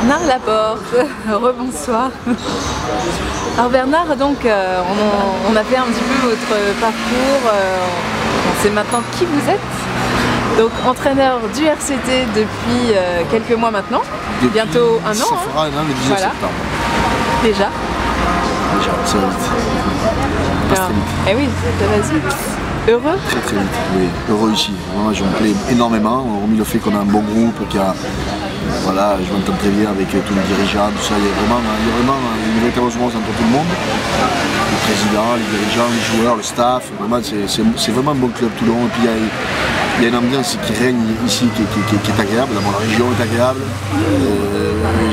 Bernard Laporte, rebonsoir. Alors Bernard, donc on a fait un petit peu votre parcours, on sait maintenant qui vous êtes. Donc entraîneur du RCT depuis quelques mois maintenant, bientôt un an. Ça fera un an le 19 septembre. Déjà. Déjà, ça va vite. Passe très vite. Eh oui, vas-y. Heureux? Très très vite, oui. Heureux ici. Vraiment, je me plais énormément, hormis le fait qu'on a un bon groupe, voilà, je m'entends très bien avec tous les dirigeants, tout ça. Il y a vraiment une véritable osmose entre tout le monde. Le président, les dirigeants, les joueurs, le staff. Vraiment, c'est vraiment un bon club Toulon. Et puis il y a une ambiance qui règne ici qui est agréable. D'abord, la région est agréable.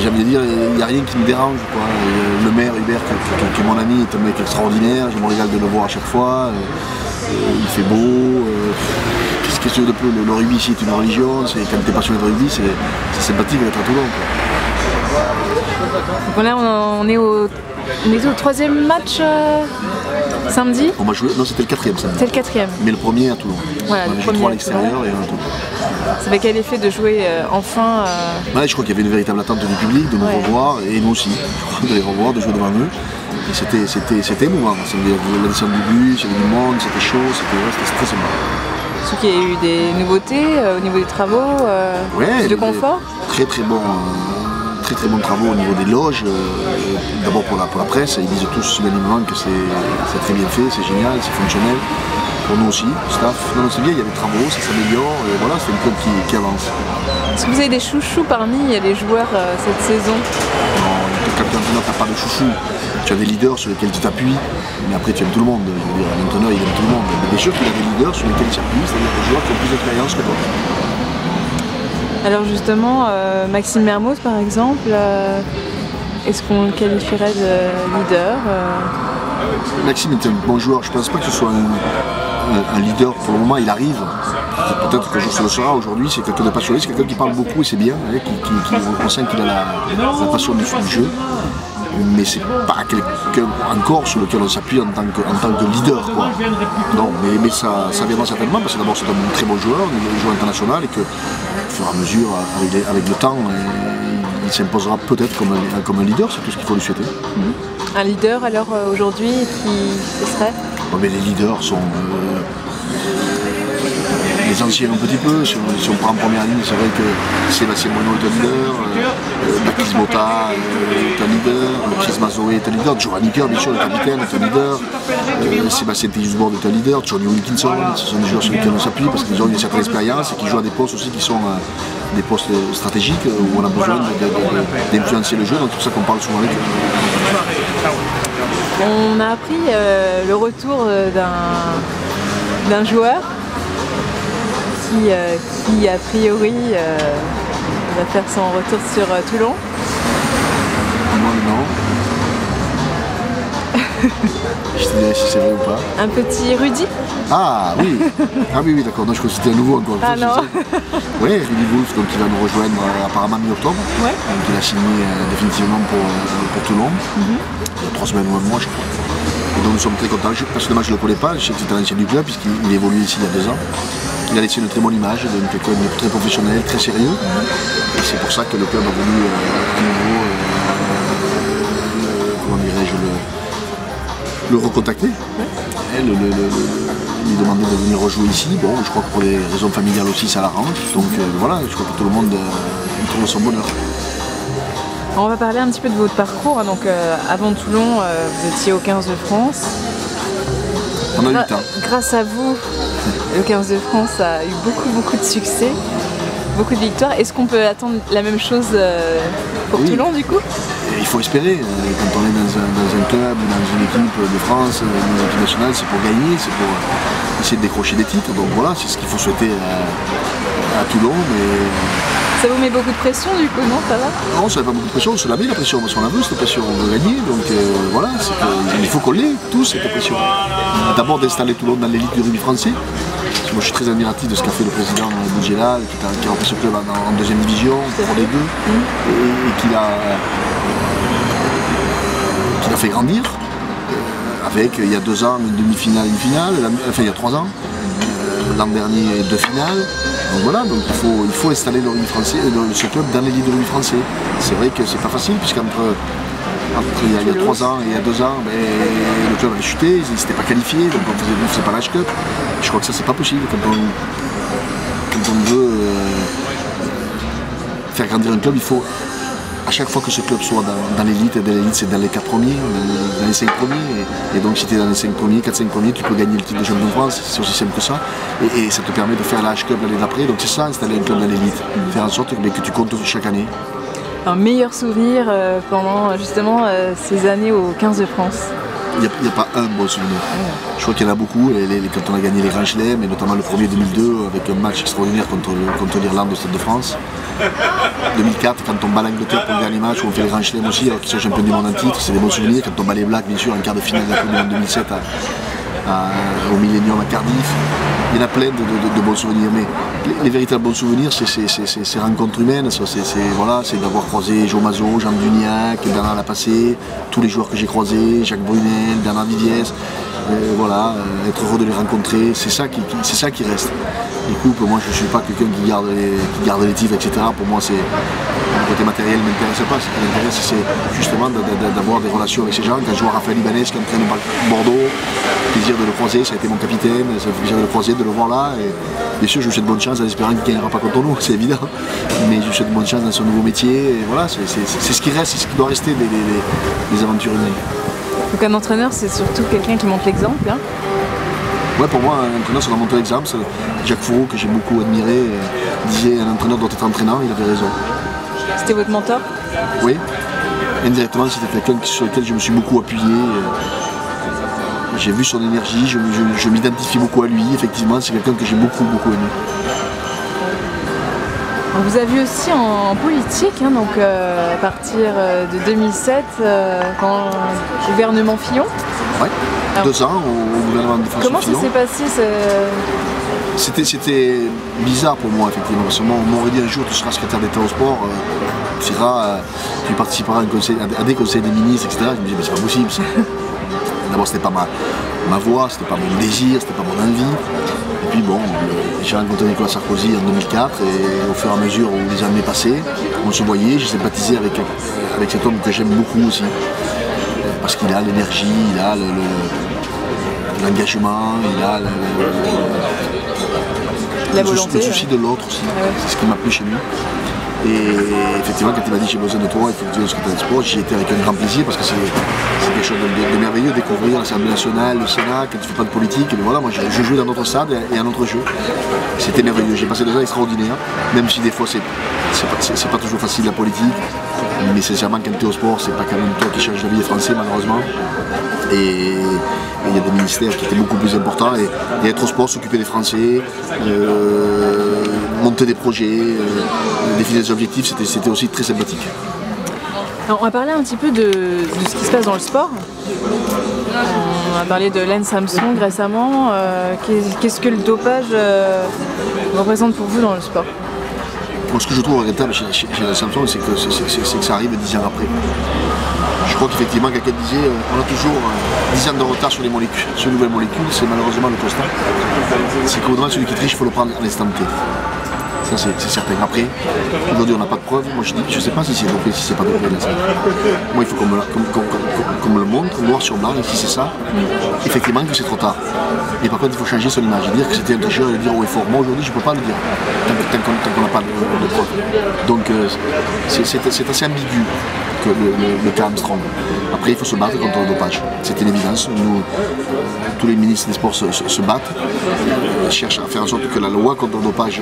J'aime bien dire, il n'y a rien qui me dérange, quoi. Le maire Hubert, qui est mon ami, est un mec extraordinaire. Je me régale de le voir à chaque fois. Il fait beau. Qu'est-ce que de plus, le rugby ici est une religion, quand tu es passionné de rugby, c'est sympathique d'être à Toulon. Donc là on est au troisième match samedi. On va jouer, non, c'était le quatrième samedi. C'est le quatrième. Mais le premier à Toulon. Voilà, on avait joué 3 à l'extérieur et 1 à Toulon. Ça fait quel effet de jouer enfin Ouais, je crois qu'il y avait une véritable attente du public de nous revoir, et nous aussi, de les revoir, de jouer devant eux. Et c'était émouvant. La descente du bus, il y avait du monde, c'était chaud, c'était très sympa. Surtout qu'il y a eu des nouveautés au niveau des travaux, de confort. Très bons travaux au niveau des loges. D'abord pour la presse, ils disent tous unanimement que c'est très bien fait, c'est génial, c'est fonctionnel. Pour nous aussi, staff. Non, c'est bien, il y a des travaux, ça s'améliore, et voilà, c'est un club qui avance. Est-ce que vous avez des chouchous parmi les joueurs cette saison? Non, quand tu es entraîneur, tu n'as pas de chouchou. Tu as des leaders sur lesquels tu t'appuies, mais après tu aimes tout le monde. Je veux dire, l'entraîneur il aime tout le monde. Mais bien sûr qu'il y a des leaders sur lesquels il s'appuie, c'est-à-dire des joueurs qui ont plus d'expérience que d'autres. Alors justement, Maxime Mermoz par exemple, est-ce qu'on le qualifierait de leader Maxime est un bon joueur, je ne pense pas que ce soit un leader pour le moment, il arrive. Peut-être qu'un jour ce le sera, aujourd'hui c'est quelqu'un de passionné, c'est quelqu'un qui parle beaucoup et c'est bien, on sent qu'il a la passion du jeu. Mais c'est pas quelqu'un encore sur lequel on s'appuie en tant que leader, quoi. Non, mais ça viendra certainement, parce que d'abord c'est un très bon joueur, un joueur international, et que au fur et à mesure, avec le temps, il s'imposera peut-être comme un leader, c'est tout ce qu'il faut lui souhaiter. Un leader alors aujourd'hui qui serait? Non, mais les leaders sont les anciens un petit peu, si on prend en première ligne, c'est vrai que Sébastien Moineau est un leader, Bakis Bota est un leader, Chris Mazoé est un leader, Giovanni Kerr, bien sûr, le capitaine est un leader, Sébastien Tégisbourg est un leader, Johnny Wilkinson, ce sont des joueurs sur lesquels on s'appuie parce qu'ils ont une certaine expérience et qui jouent à des postes aussi qui sont des postes stratégiques où on a besoin d'influencer le jeu, donc c'est pour ça qu'on parle souvent avec eux. On a appris le retour d'un joueur qui a priori va faire son retour sur Toulon. Moi non. Je te dirai si c'est vrai ou pas. Un petit Rudy? Ah oui, oui, d'accord. Non, je crois que c'était un nouveau encore. Ah non. Oui, Rudy Wolf, donc il va nous rejoindre apparemment mi-octobre. Ouais. Donc il a signé définitivement pour Toulon. Il y a 3 semaines ou un mois, je crois. Et donc nous sommes très contents. Personnellement, je ne le connais pas. Je sais que c'est un ancien du club puisqu'il évolue ici il y a 2 ans. Il a laissé une très bonne image, donc quelqu'un de très professionnel, très sérieux. Et c'est pour ça que le club a voulu à nouveau, comment dirais-je, le recontacter. Lui demander de venir rejouer ici. Bon, je crois que pour des raisons familiales aussi, ça l'arrange. Donc voilà, je crois que tout le monde trouve son bonheur. On va parler un petit peu de votre parcours. Donc avant Toulon, vous étiez au 15 de France. Pendant 8 ans. Grâce à vous, le 15 de France a eu beaucoup de succès, beaucoup de victoires. Est-ce qu'on peut attendre la même chose pour Toulon du coup? Il faut espérer. Quand on est dans un club, dans une équipe de France, dans une équipe nationale, c'est pour gagner, c'est pour essayer de décrocher des titres. Donc voilà, c'est ce qu'il faut souhaiter à Toulon. Ça vous met beaucoup de pression du coup, non? Ça va? Non, ça n'a pas beaucoup de pression, on se la met la pression, parce qu'on la veut cette pression, on veut gagner, donc voilà, il faut qu'on l'ait, tous, cette pression. D'abord d'installer Toulon dans l'élite du rugby français, parce que moi je suis très admiratif de ce qu'a fait le président Boudjelal, qui a repris ce club en 2e division, pour les deux, et qu'il a fait grandir, avec il y a 2 ans une demi-finale, une finale, enfin il y a 3 ans, l'an dernier 2 finales. Donc voilà, donc il faut installer le rugby français, ce club dans l'élite de rugby français. C'est vrai que c'est pas facile, puisqu'entre il y a 3 ans et il y a 2 ans, le club avait chuté, ils n'étaient pas qualifiés, donc on ne faisait pas l'Age Cup. Je crois que ça c'est pas possible quand on veut faire grandir un club, il faut à chaque fois que ce club soit dans l'élite, et de l'élite c'est dans les 4 premiers, dans les 5 premiers, et donc si tu es dans les 5 premiers, 4-5 premiers, tu peux gagner le titre de champion de France, c'est aussi simple que ça, et ça te permet de faire l'Age Cup l'année d'après, donc c'est ça, installer un club dans l'élite, faire en sorte que tu comptes chaque année. Un meilleur souvenir pendant justement ces années au 15 de France? Il n'y a pas un bon souvenir. Je crois qu'il y en a beaucoup, quand on a gagné les grands chelems, et notamment le premier 2002 avec un match extraordinaire contre l'Irlande au Stade de France. 2004, quand on bat l'Angleterre pour le dernier match, où on fait les grands chelems aussi, alors qu'ils sont champions du monde en titre, c'est des bons souvenirs. Quand on bat les Blacks, bien sûr, en quart de finale de la Coupe du Monde 2007 au Millennium à Cardiff. Il y en a plein de bons souvenirs, mais les véritables bons souvenirs, c'est ces rencontres humaines, c'est d'avoir croisé Jo Mazo, Jean Duniac, Bernard Lapassé, tous les joueurs que j'ai croisés, Jacques Brunel, Bernard Vidiès, être heureux de les rencontrer, c'est ça qui reste. Les coupes, moi je ne suis pas quelqu'un qui garde les titres, etc. Pour moi, le côté matériel ne m'intéresse pas. Ce qui m'intéresse, c'est justement d'avoir des relations avec ces gens. Quand je vois Raphaël Ibanez qui entraîne Bordeaux, plaisir de le croiser, ça a été mon capitaine, ça fait plaisir de le croiser, de le voir là. Et bien sûr, je lui souhaite bonne chance en espérant qu'il ne gagnera pas contre nous, c'est évident. Mais je lui souhaite bonne chance dans son nouveau métier. Et voilà, c'est ce qui reste, c'est ce qui doit rester des aventures humaines. Donc un entraîneur, c'est surtout quelqu'un qui montre l'exemple, hein? Ouais, pour moi, un entraîneur, ça doit montrer l'exemple. Jacques Fourreau, que j'ai beaucoup admiré, disait un entraîneur doit être entraînant, il avait raison. C'était votre mentor? Oui, indirectement, c'était quelqu'un sur lequel je me suis beaucoup appuyé. J'ai vu son énergie, je m'identifie beaucoup à lui, effectivement, c'est quelqu'un que j'ai beaucoup aimé. Vous avez vu aussi en politique, hein, donc à partir de 2007, quand le gouvernement Fillon. Oui, 2 ans au gouvernement de François Fillon. Comment ça s'est passé C'était bizarre pour moi, effectivement, parce qu'on m'aurait dit un jour tu seras secrétaire d'État au sport, tu participeras à des conseils des ministres, etc. Je me disais mais c'est pas possible ça. D'abord c'était pas ma voix, c'était pas mon désir, c'était pas mon envie. Et puis bon, j'ai rencontré Nicolas Sarkozy en 2004 et au fur et à mesure où les années passaient, on se voyait, j'ai sympathisé avec cet homme que j'aime beaucoup aussi. Parce qu'il a l'énergie, il a l'engagement, il a la volonté, le souci de l'autre aussi, c'est ce qui m'a plu chez lui. Et effectivement, quand il m'a dit j'ai besoin de toi, il faut que tu viennes au secrétaire de sport, j'y étais avec un grand plaisir parce que c'est quelque chose de merveilleux, découvrir l'Assemblée nationale, le Sénat, quand tu fais pas de politique. Et voilà, moi je jouais dans notre stade et à notre jeu. C'était merveilleux, j'ai passé 2 ans extraordinaires, même si des fois c'est pas toujours facile la politique, mais sincèrement quand tu es au sport, c'est pas quand même toi qui change la vie des Français malheureusement. Et il y a des ministères qui étaient beaucoup plus importants et être au sport, s'occuper des Français, monter des projets, définir des objectifs, c'était aussi très sympathique. Alors, on va parler un petit peu de ce qui se passe dans le sport. On a parlé de Lance Armstrong récemment. Qu'est-ce que le dopage représente pour vous dans le sport? Bon, ce que je trouve regrettable chez Lance Armstrong, c'est que ça arrive 10 ans après. Je crois qu'effectivement, quelqu'un disait on a toujours 10 ans de retard sur les molécules, sur les nouvelles molécules, c'est malheureusement le constat. C'est qu'au-delà, celui qui triche, il faut le prendre à l'instant T. Ça c'est certain. Après, aujourd'hui on n'a pas de preuves. Moi je ne sais pas si c'est dopé, si c'est pas dopé. Moi il faut qu'on me le montre, noir sur blanc, et si c'est ça, effectivement que c'est trop tard. Et par contre il faut changer son image, dire que c'était un tricheur et dire haut et fort. Moi aujourd'hui je ne peux pas le dire, tant qu'on n'a pas de preuves. Donc c'est assez ambigu que le cas Armstrong. Après il faut se battre contre le dopage. C'est une évidence. Nous, tous les ministres des sports se battent, cherchent à faire en sorte que la loi contre le dopage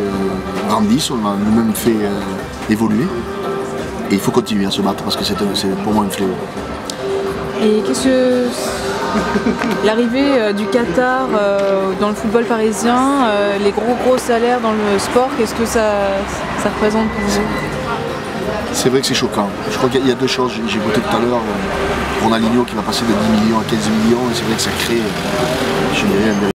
grandisse, on l'a nous-mêmes fait évoluer. Et il faut continuer à se battre parce que c'est pour moi un fléau. Et qu'est-ce que l'arrivée du Qatar dans le football parisien, les gros salaires dans le sport, qu'est-ce que ça représente pour vous? C'est vrai que c'est choquant. Je crois qu'il y a 2 choses. J'ai écouté tout à l'heure Ronaldinho qui va passer de 10 millions à 15 millions et c'est vrai que ça crée, je dirais,